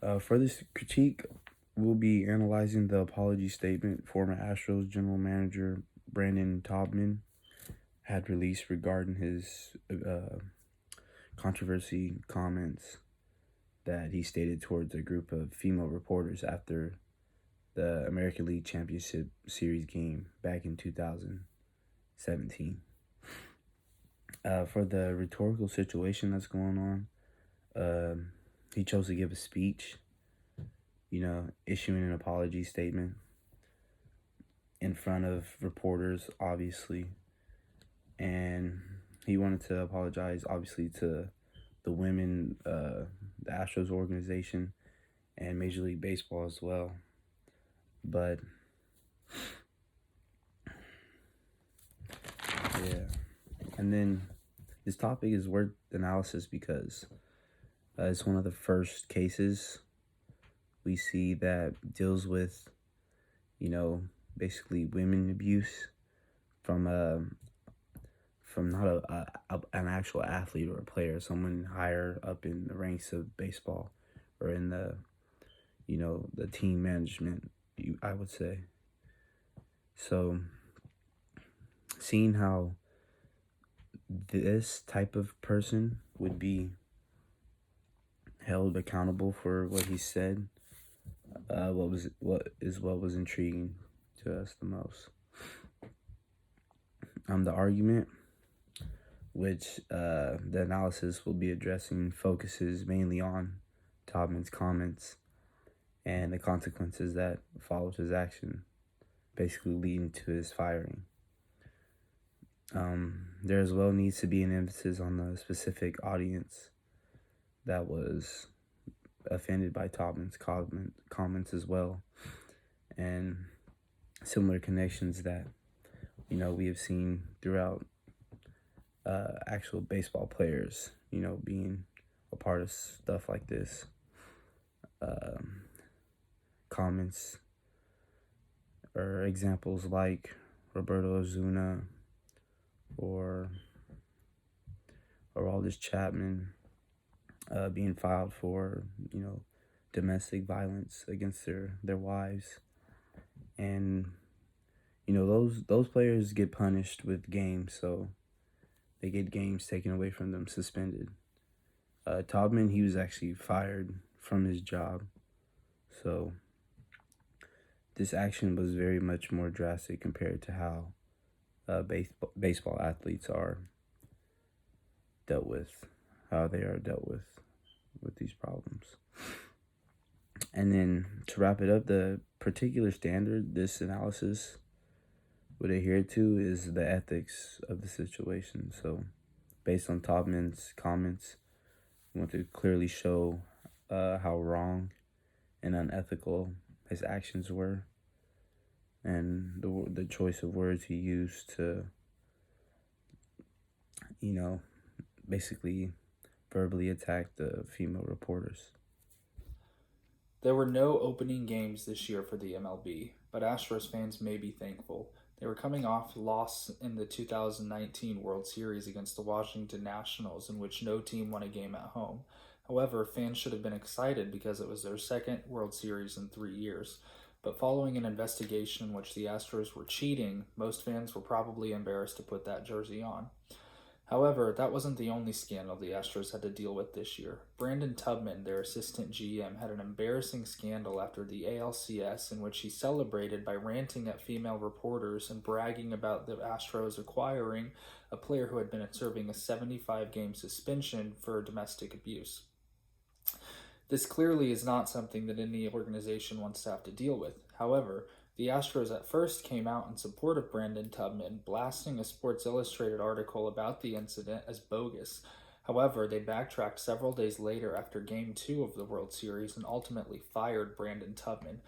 For this critique, we'll be analyzing the apology statement former Astros general manager Brandon Taubman had released regarding his controversy comments that he stated towards a group of female reporters after the American League Championship Series game back in 2017. For the rhetorical situation that's going on, he chose to give a speech, issuing an apology statement in front of reporters, obviously. And he wanted to apologize, obviously, to the women, the Astros organization, and Major League Baseball as well. But, yeah. And then this topic is worth analysis because it's one of the first cases we see that deals with, basically women abuse from not an actual athlete or a player, someone higher up in the ranks of baseball or in the the team management, I would say. So seeing how this type of person would be held accountable for what he said, what was intriguing to us the most. The argument, which the analysis will be addressing, focuses mainly on Taubman's comments and the consequences that followed his action, basically leading to his firing. There as well needs to be an emphasis on the specific audience that was offended by Taubman's comments as well, and similar connections that we have seen throughout actual baseball players, being a part of stuff like this. Comments or examples like Roberto Ozuna or Aldis Chapman being filed for, domestic violence against their wives. And, those players get punished with games, so they get games taken away from them, suspended. Taubman, he was actually fired from his job. So this action was very much more drastic compared to how baseball athletes are dealt with, how they are dealt with these problems. And then to wrap it up, the particular standard this analysis would adhere to is the ethics of the situation. So based on Taubman's comments, we want to clearly show how wrong and unethical his actions were, and the choice of words he used to, basically verbally attack the female reporters. There were no opening games this year for the MLB, but Astros fans may be thankful. They were coming off loss in the 2019 World Series against the Washington Nationals, in which no team won a game at home. However, fans should have been excited because it was their second World Series in 3 years. But following an investigation in which the Astros were cheating, most fans were probably embarrassed to put that jersey on. However, that wasn't the only scandal the Astros had to deal with this year. Brandon Tubman, their assistant GM, had an embarrassing scandal after the ALCS in which he celebrated by ranting at female reporters and bragging about the Astros acquiring a player who had been serving a 75-game suspension for domestic abuse. This clearly is not something that any organization wants to have to deal with. However, the Astros at first came out in support of Brandon Tubman, blasting a Sports Illustrated article about the incident as bogus. However, they backtracked several days later after Game 2 of the World Series and ultimately fired Brandon Tubman.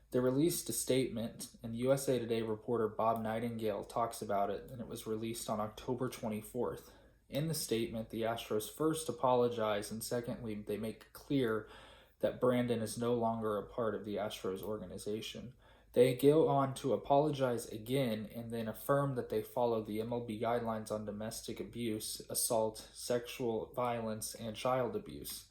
They released a statement, and USA Today reporter Bob Nightingale talks about it, and it was released on October 24th. In the statement, the Astros first apologize, and secondly, they make clear that Brandon is no longer a part of the Astros organization. They go on to apologize again and then affirm that they follow the MLB guidelines on domestic abuse, assault, sexual violence, and child abuse.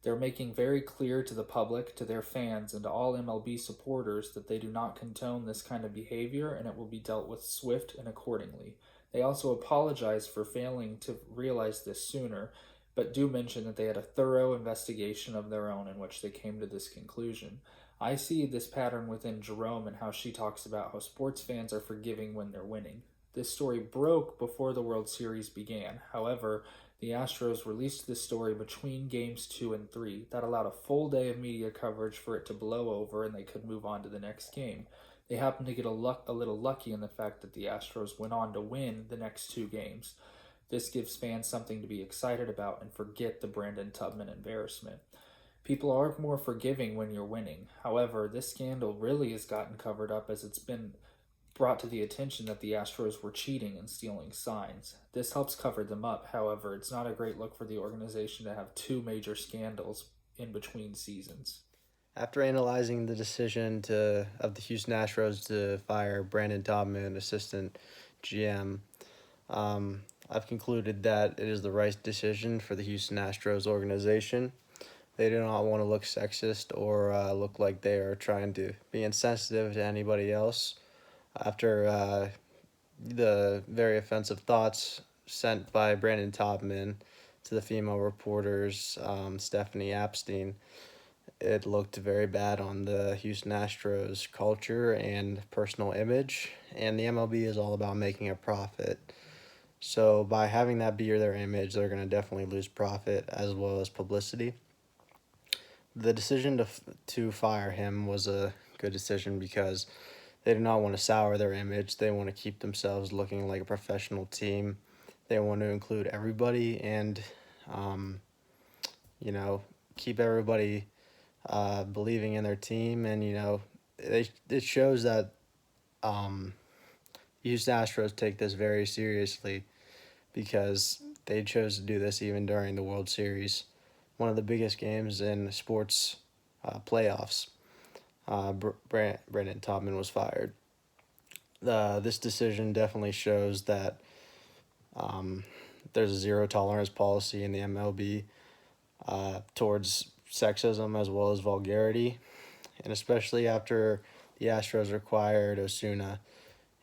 They're making very clear to the public, to their fans, and to all MLB supporters that they do not condone this kind of behavior and it will be dealt with swift and accordingly. They also apologize for failing to realize this sooner, but do mention that they had a thorough investigation of their own in which they came to this conclusion. I see this pattern within Jerome and how she talks about how sports fans are forgiving when they're winning. This story broke before the World Series began. However, the Astros released this story between games 2 and 3. That allowed a full day of media coverage for it to blow over and they could move on to the next game. They happened to get a little lucky in the fact that the Astros went on to win the next 2 games. This gives fans something to be excited about and forget the Brandon Tubman embarrassment. People are more forgiving when you're winning. However, this scandal really has gotten covered up as it's been brought to the attention that the Astros were cheating and stealing signs. This helps cover them up. However, it's not a great look for the organization to have 2 major scandals in between seasons. After analyzing the decision of the Houston Astros to fire Brandon Tobman, assistant GM, I've concluded that it is the right decision for the Houston Astros organization. They do not want to look sexist or look like they are trying to be insensitive to anybody else. After the very offensive thoughts sent by Brandon Tobman to the female reporters, Stephanie Epstein, it looked very bad on the Houston Astros culture and personal image, and the MLB is all about making a profit. So by having that be their image, they're going to definitely lose profit as well as publicity. The decision to fire him was a good decision because they do not want to sour their image. They want to keep themselves looking like a professional team. They want to include everybody and, you know, keep everybody believing in their team. And, it shows that Houston Astros take this very seriously because they chose to do this even during the World Series, one of the biggest games in sports playoffs. Brandon Tobman was fired. This decision definitely shows that there's a zero tolerance policy in the MLB towards sexism as well as vulgarity, and especially after the Astros acquired Osuna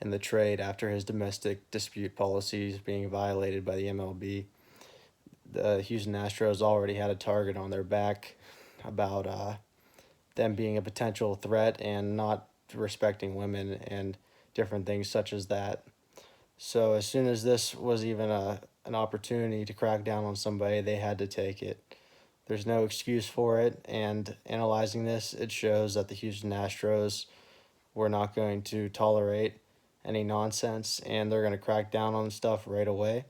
in the trade after his domestic dispute policies being violated by the MLB. The Houston Astros already had a target on their back about them being a potential threat and not respecting women and different things such as that. So as soon as this was even an opportunity to crack down on somebody, they had to take it. There's no excuse for it, and analyzing this, it shows that the Houston Astros were not going to tolerate any nonsense, and they're going to crack down on stuff right away,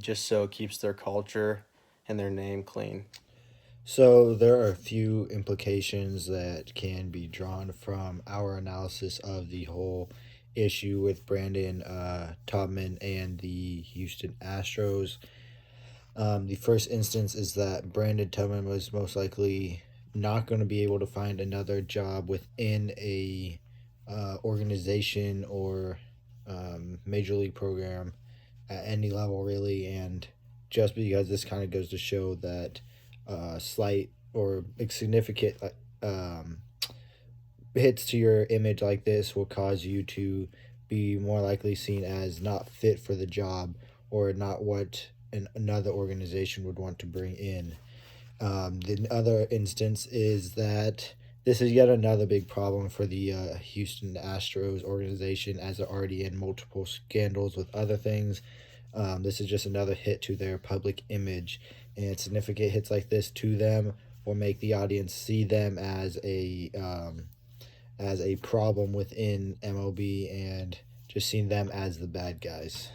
just so it keeps their culture and their name clean. So there are a few implications that can be drawn from our analysis of the whole issue with Brandon Tobman and the Houston Astros. The first instance is that Brandon Tubman was most likely not going to be able to find another job within a organization or major league program at any level, really. And just because this kind of goes to show that slight or significant hits to your image like this will cause you to be more likely seen as not fit for the job or not what another organization would want to bring in. The other instance is that this is yet another big problem for the Houston Astros organization, as they're already in multiple scandals with other things. This is just another hit to their public image, and significant hits like this to them will make the audience see them as a problem within MLB and just seeing them as the bad guys.